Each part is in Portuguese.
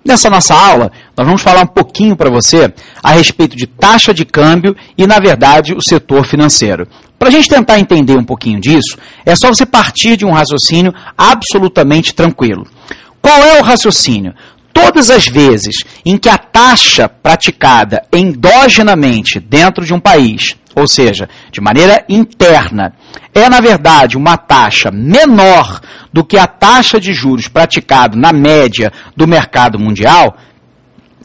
Nessa nossa aula, nós vamos falar um pouquinho para você a respeito de taxa de câmbio e, na verdade, o setor financeiro. Para a gente tentar entender um pouquinho disso, é só você partir de um raciocínio absolutamente tranquilo. Qual é o raciocínio? Todas as vezes em que a taxa praticada endogenamente dentro de um país, ou seja, de maneira interna, é, na verdade, uma taxa menor do que a taxa de juros praticada na média do mercado mundial,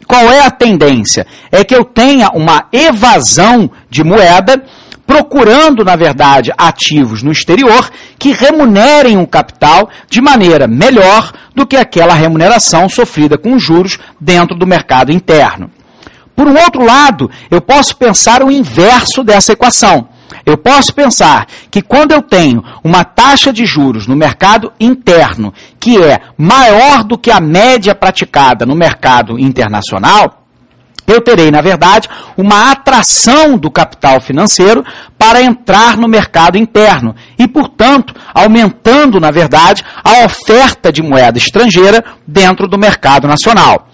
qual é a tendência? É que eu tenha uma evasão de moeda, procurando, na verdade, ativos no exterior que remunerem o capital de maneira melhor do que aquela remuneração sofrida com juros dentro do mercado interno. Por um outro lado, eu posso pensar o inverso dessa equação. Eu posso pensar que quando eu tenho uma taxa de juros no mercado interno que é maior do que a média praticada no mercado internacional, eu terei, na verdade, uma atração do capital financeiro para entrar no mercado interno e, portanto, aumentando, na verdade, a oferta de moeda estrangeira dentro do mercado nacional.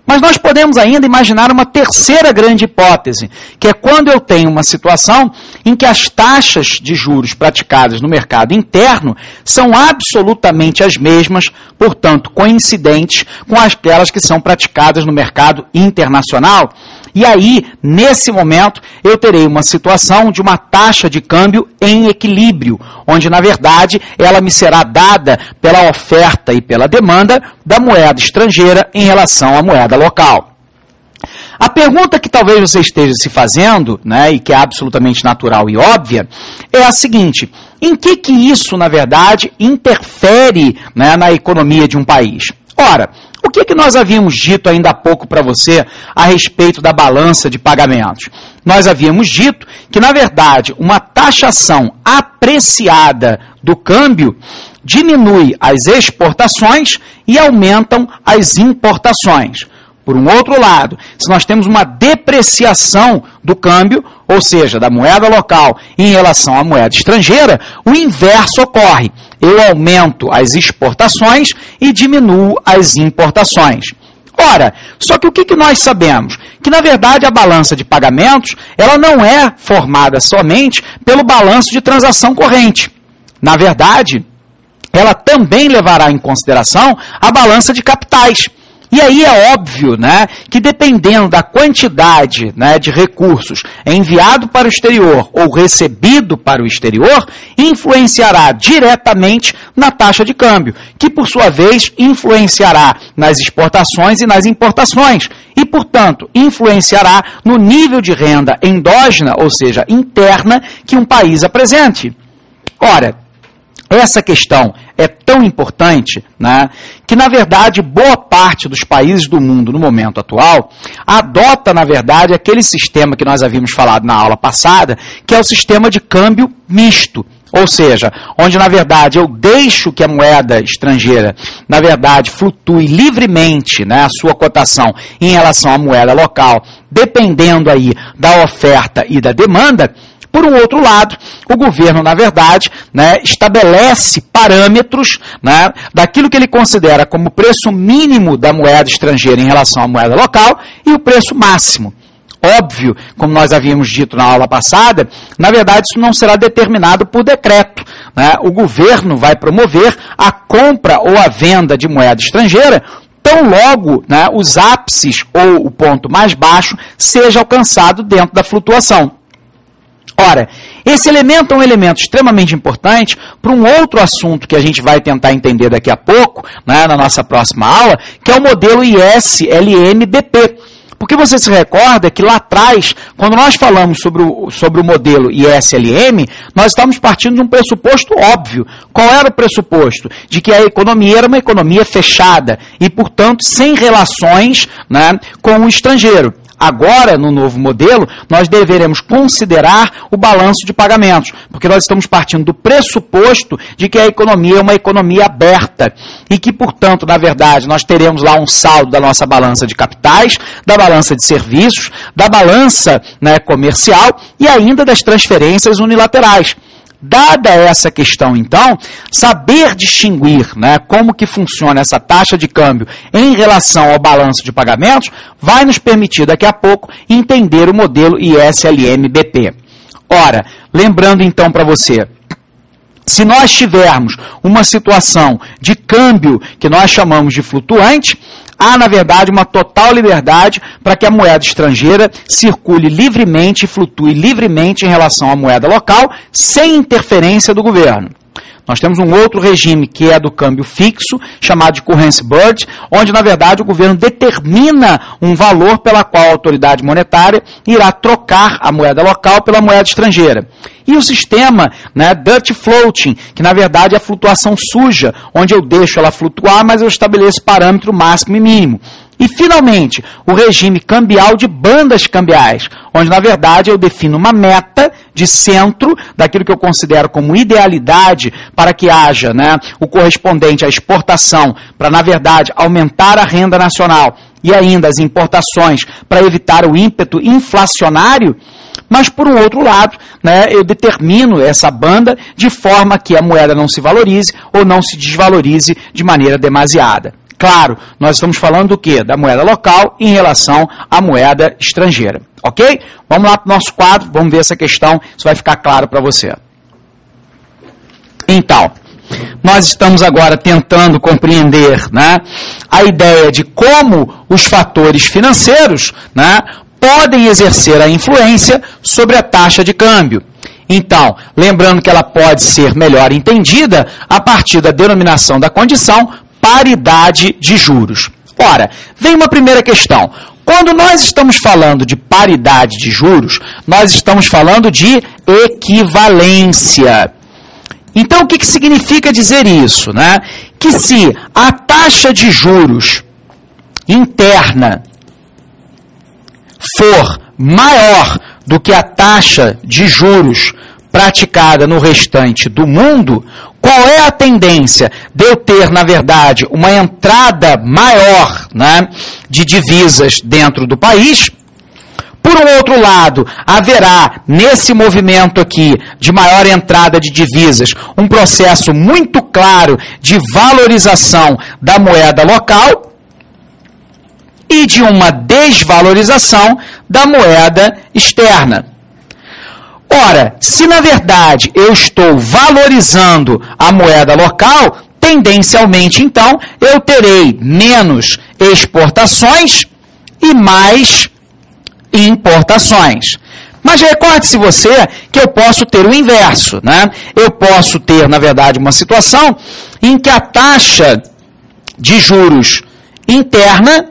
Mas nós podemos ainda imaginar uma terceira grande hipótese, que é quando eu tenho uma situação em que as taxas de juros praticadas no mercado interno são absolutamente as mesmas, portanto, coincidentes com aquelas que são praticadas no mercado internacional. E aí, nesse momento, eu terei uma situação de uma taxa de câmbio em equilíbrio, onde, na verdade, ela me será dada pela oferta e pela demanda da moeda estrangeira em relação à moeda local. A pergunta que talvez você esteja se fazendo, né, e que é absolutamente natural e óbvia, é a seguinte: em que isso, na verdade, interfere, né, na economia de um país? Ora, o que nós havíamos dito ainda há pouco para você a respeito da balança de pagamentos? Nós havíamos dito que, na verdade, uma taxação apreciada do câmbio diminui as exportações e aumentam as importações. Por um outro lado, se nós temos uma depreciação do câmbio, ou seja, da moeda local em relação à moeda estrangeira, o inverso ocorre. Eu aumento as exportações e diminuo as importações. Ora, só que o que nós sabemos? Que, na verdade, a balança de pagamentos ela não é formada somente pelo balanço de transação corrente. Na verdade, ela também levará em consideração a balança de capitais. E aí é óbvio, né, que dependendo da quantidade, né, de recursos enviado para o exterior ou recebido para o exterior, influenciará diretamente na taxa de câmbio, que por sua vez influenciará nas exportações e nas importações e, portanto, influenciará no nível de renda endógena, ou seja, interna, que um país apresente. Ora, essa questão é tão importante, né, que, na verdade, boa parte dos países do mundo, no momento atual, adota, na verdade, aquele sistema que nós havíamos falado na aula passada, que é o sistema de câmbio misto. Ou seja, onde, na verdade, eu deixo que a moeda estrangeira, na verdade, flutue livremente, né, a sua cotação em relação à moeda local, dependendo aí da oferta e da demanda. Por um outro lado, o governo, na verdade, né, estabelece parâmetros, né, daquilo que ele considera como preço mínimo da moeda estrangeira em relação à moeda local e o preço máximo. Óbvio, como nós havíamos dito na aula passada, na verdade isso não será determinado por decreto, né? O governo vai promover a compra ou a venda de moeda estrangeira tão logo, né, os ápices ou o ponto mais baixo seja alcançado dentro da flutuação. Ora, esse elemento é um elemento extremamente importante para um outro assunto que a gente vai tentar entender daqui a pouco, né, na nossa próxima aula, que é o modelo ISLM-BP. Porque você se recorda que lá atrás, quando nós falamos sobre o modelo ISLM, nós estávamos partindo de um pressuposto óbvio. Qual era o pressuposto? De que a economia era uma economia fechada e, portanto, sem relações, né, com o estrangeiro. Agora, no novo modelo, nós deveremos considerar o balanço de pagamentos, porque nós estamos partindo do pressuposto de que a economia é uma economia aberta e que, portanto, na verdade, nós teremos lá um saldo da nossa balança de capitais, da balança de serviços, da balança, né, comercial e ainda das transferências unilaterais. Dada essa questão, então, saber distinguir, né, como que funciona essa taxa de câmbio em relação ao balanço de pagamentos vai nos permitir, daqui a pouco, entender o modelo ISLM-BP. Ora, lembrando então para você, se nós tivermos uma situação de câmbio que nós chamamos de flutuante, há, na verdade, uma total liberdade para que a moeda estrangeira circule livremente e flutue livremente em relação à moeda local, sem interferência do governo. Nós temos um outro regime que é do câmbio fixo, chamado de currency bird, onde, na verdade, o governo determina um valor pela qual a autoridade monetária irá trocar a moeda local pela moeda estrangeira. E o sistema, né, dirty floating, que, na verdade, é a flutuação suja, onde eu deixo ela flutuar, mas eu estabeleço parâmetro máximo e mínimo. E, finalmente, o regime cambial de bandas cambiais, onde, na verdade, eu defino uma meta de centro daquilo que eu considero como idealidade para que haja, né, o correspondente à exportação, para, na verdade, aumentar a renda nacional e ainda as importações para evitar o ímpeto inflacionário. Mas, por um outro lado, né, eu determino essa banda de forma que a moeda não se valorize ou não se desvalorize de maneira demasiada. Claro, nós estamos falando do quê? Da moeda local em relação à moeda estrangeira. Ok? Vamos lá para o nosso quadro, vamos ver essa questão, isso vai ficar claro para você. Então, nós estamos agora tentando compreender, né, a ideia de como os fatores financeiros, né, podem exercer a influência sobre a taxa de câmbio. Então, lembrando que ela pode ser melhor entendida a partir da denominação da condição paridade de juros. Ora, vem uma primeira questão. Quando nós estamos falando de paridade de juros, nós estamos falando de equivalência. Então, o que significa dizer isso, né? Que se a taxa de juros interna for maior do que a taxa de juros praticada no restante do mundo, qual é a tendência de eu ter, na verdade, uma entrada maior, né, de divisas dentro do país? Por um outro lado, haverá nesse movimento aqui de maior entrada de divisas um processo muito claro de valorização da moeda local e de uma desvalorização da moeda externa. Ora, se na verdade eu estou valorizando a moeda local, tendencialmente então eu terei menos exportações e mais importações. Mas recorde-se você que eu posso ter o inverso, né? Eu posso ter, na verdade, uma situação em que a taxa de juros interna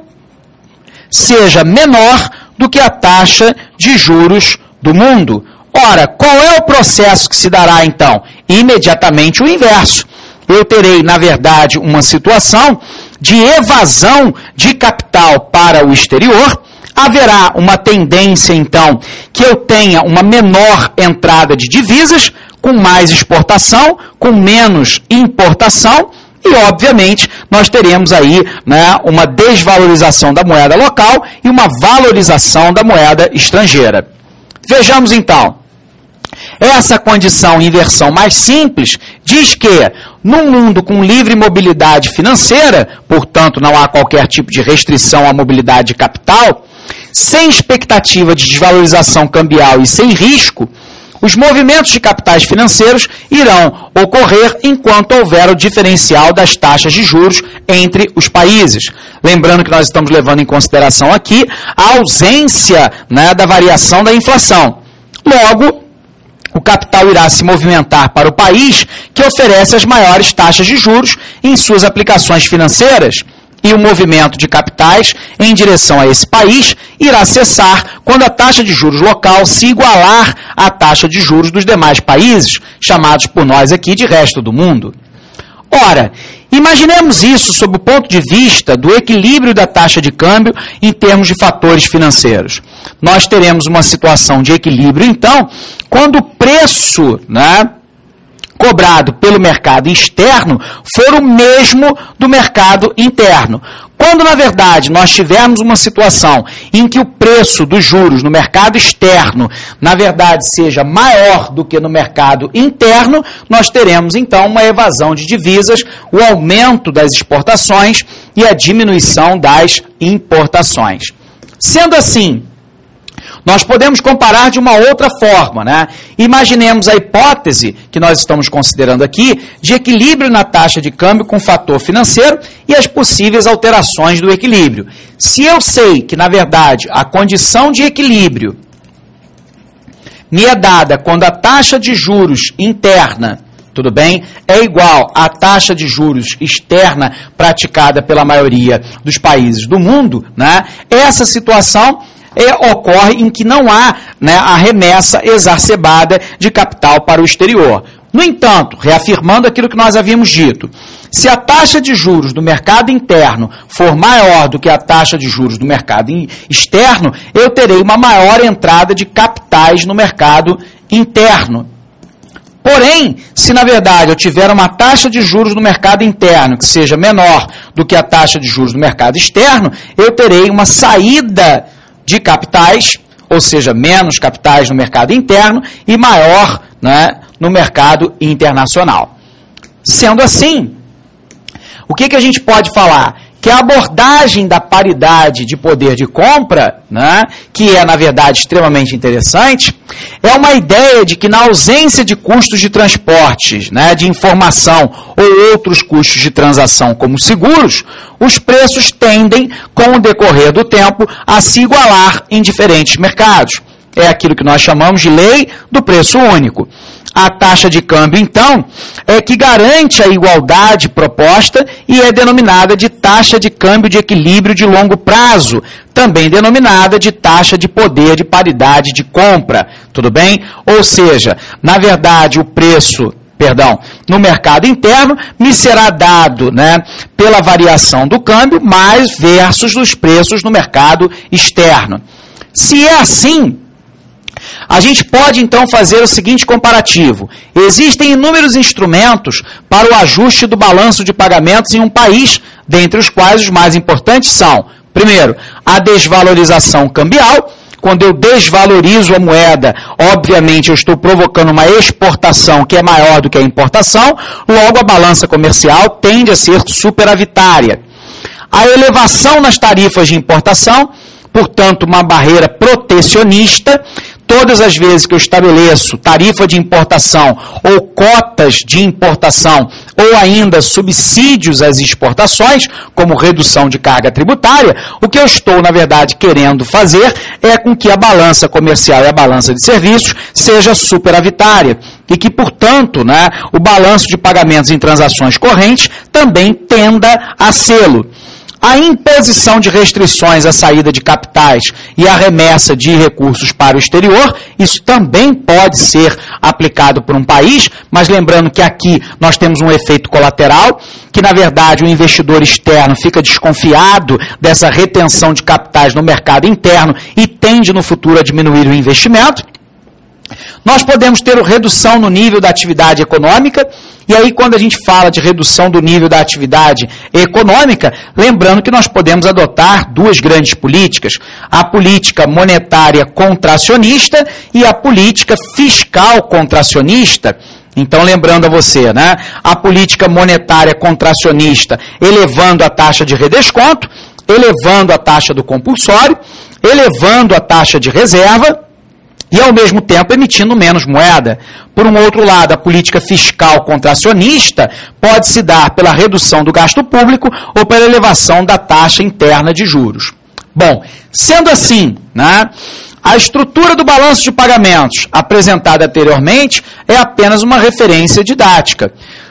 seja menor do que a taxa de juros do mundo. Ora, qual é o processo que se dará, então? Imediatamente o inverso. Eu terei, na verdade, uma situação de evasão de capital para o exterior. Haverá uma tendência, então, que eu tenha uma menor entrada de divisas, com mais exportação, com menos importação, e, obviamente, nós teremos aí, né, uma desvalorização da moeda local e uma valorização da moeda estrangeira. Vejamos, então. Essa condição inversão mais simples diz que, num mundo com livre mobilidade financeira, portanto não há qualquer tipo de restrição à mobilidade de capital, sem expectativa de desvalorização cambial e sem risco, os movimentos de capitais financeiros irão ocorrer enquanto houver o diferencial das taxas de juros entre os países. Lembrando que nós estamos levando em consideração aqui a ausência, né, da variação da inflação. Logo, o capital irá se movimentar para o país que oferece as maiores taxas de juros em suas aplicações financeiras, e o movimento de capitais em direção a esse país irá cessar quando a taxa de juros local se igualar à taxa de juros dos demais países, chamados por nós aqui de resto do mundo. Ora, imaginemos isso sob o ponto de vista do equilíbrio da taxa de câmbio em termos de fatores financeiros. Nós teremos uma situação de equilíbrio, então, quando o preço, né, cobrado pelo mercado externo for o mesmo do mercado interno. Quando, na verdade, nós tivermos uma situação em que o preço dos juros no mercado externo, na verdade, seja maior do que no mercado interno, nós teremos, então, uma evasão de divisas, o aumento das exportações e a diminuição das importações. Sendo assim, nós podemos comparar de uma outra forma, né? Imaginemos a hipótese que nós estamos considerando aqui de equilíbrio na taxa de câmbio com o fator financeiro e as possíveis alterações do equilíbrio. Se eu sei que, na verdade, a condição de equilíbrio me é dada quando a taxa de juros interna, tudo bem, é igual à taxa de juros externa praticada pela maioria dos países do mundo, né? Essa situação ocorre em que não há, né, a remessa exacerbada de capital para o exterior. No entanto, reafirmando aquilo que nós havíamos dito, se a taxa de juros do mercado interno for maior do que a taxa de juros do mercado externo, eu terei uma maior entrada de capitais no mercado interno. Porém, se na verdade eu tiver uma taxa de juros no mercado interno que seja menor do que a taxa de juros do mercado externo, eu terei uma saída de capitais, ou seja, menos capitais no mercado interno e maior, né, no mercado internacional. Sendo assim, o que a gente pode falar? Que a abordagem da paridade de poder de compra, né, que é, na verdade, extremamente interessante, é uma ideia de que na ausência de custos de transportes, né, de informação ou outros custos de transação como seguros, os preços tendem, com o decorrer do tempo, a se igualar em diferentes mercados. É aquilo que nós chamamos de lei do preço único. A taxa de câmbio, então, é que garante a igualdade proposta e é denominada de taxa de câmbio de equilíbrio de longo prazo, também denominada de taxa de poder de paridade de compra, tudo bem? Ou seja, na verdade, o preço, no mercado interno, me será dado, né, pela variação do câmbio, mais versus os preços no mercado externo. Se é assim, a gente pode, então, fazer o seguinte comparativo. Existem inúmeros instrumentos para o ajuste do balanço de pagamentos em um país, dentre os quais os mais importantes são, primeiro, a desvalorização cambial. Quando eu desvalorizo a moeda, obviamente eu estou provocando uma exportação que é maior do que a importação, logo a balança comercial tende a ser superavitária. A elevação nas tarifas de importação, portanto, uma barreira protecionista. Todas as vezes que eu estabeleço tarifa de importação ou cotas de importação ou ainda subsídios às exportações, como redução de carga tributária, o que eu estou, na verdade, querendo fazer é com que a balança comercial e a balança de serviços seja superavitária e que, portanto, né, o balanço de pagamentos em transações correntes também tenda a sê-lo. A imposição de restrições à saída de capitais e a remessa de recursos para o exterior, isso também pode ser aplicado por um país, mas lembrando que aqui nós temos um efeito colateral, que na verdade o investidor externo fica desconfiado dessa retenção de capitais no mercado interno e tende no futuro a diminuir o investimento. Nós podemos ter redução no nível da atividade econômica, e aí quando a gente fala de redução do nível da atividade econômica, lembrando que nós podemos adotar duas grandes políticas, a política monetária contracionista e a política fiscal contracionista. Então, lembrando a você, né, a política monetária contracionista elevando a taxa de redesconto, elevando a taxa do compulsório, elevando a taxa de reserva, e, ao mesmo tempo, emitindo menos moeda. Por um outro lado, a política fiscal contracionista pode se dar pela redução do gasto público ou pela elevação da taxa interna de juros. Bom, sendo assim, né, a estrutura do balanço de pagamentos apresentada anteriormente é apenas uma referência didática.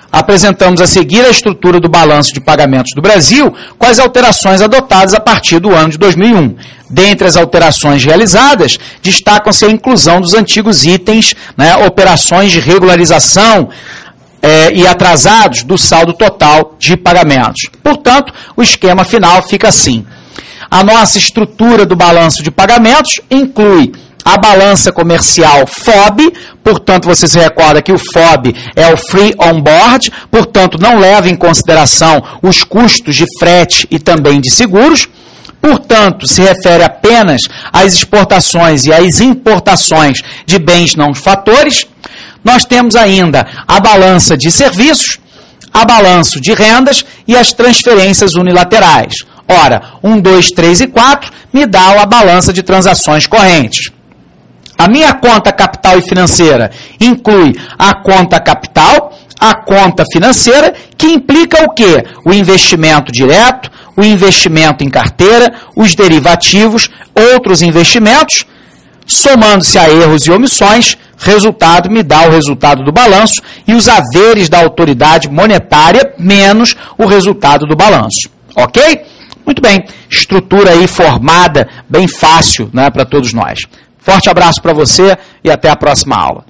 Apresentamos a seguir a estrutura do balanço de pagamentos do Brasil com as alterações adotadas a partir do ano de 2001. Dentre as alterações realizadas, destacam-se a inclusão dos antigos itens, né, operações de regularização e atrasados do saldo total de pagamentos. Portanto, o esquema final fica assim. A nossa estrutura do balanço de pagamentos inclui a balança comercial FOB, portanto, você se recorda que o FOB é o Free On Board, portanto, não leva em consideração os custos de frete e também de seguros. Portanto, se refere apenas às exportações e às importações de bens não fatores. Nós temos ainda a balança de serviços, a balança de rendas e as transferências unilaterais. Ora, 1, 2, 3 e 4 me dá a balança de transações correntes. A minha conta capital e financeira inclui a conta capital, a conta financeira, que implica o quê? O investimento direto, o investimento em carteira, os derivativos, outros investimentos, somando-se a erros e omissões, resultado me dá o resultado do balanço e os haveres da autoridade monetária menos o resultado do balanço. Ok? Muito bem. Estrutura aí formada, bem fácil, né, para todos nós. Forte abraço para você e até a próxima aula.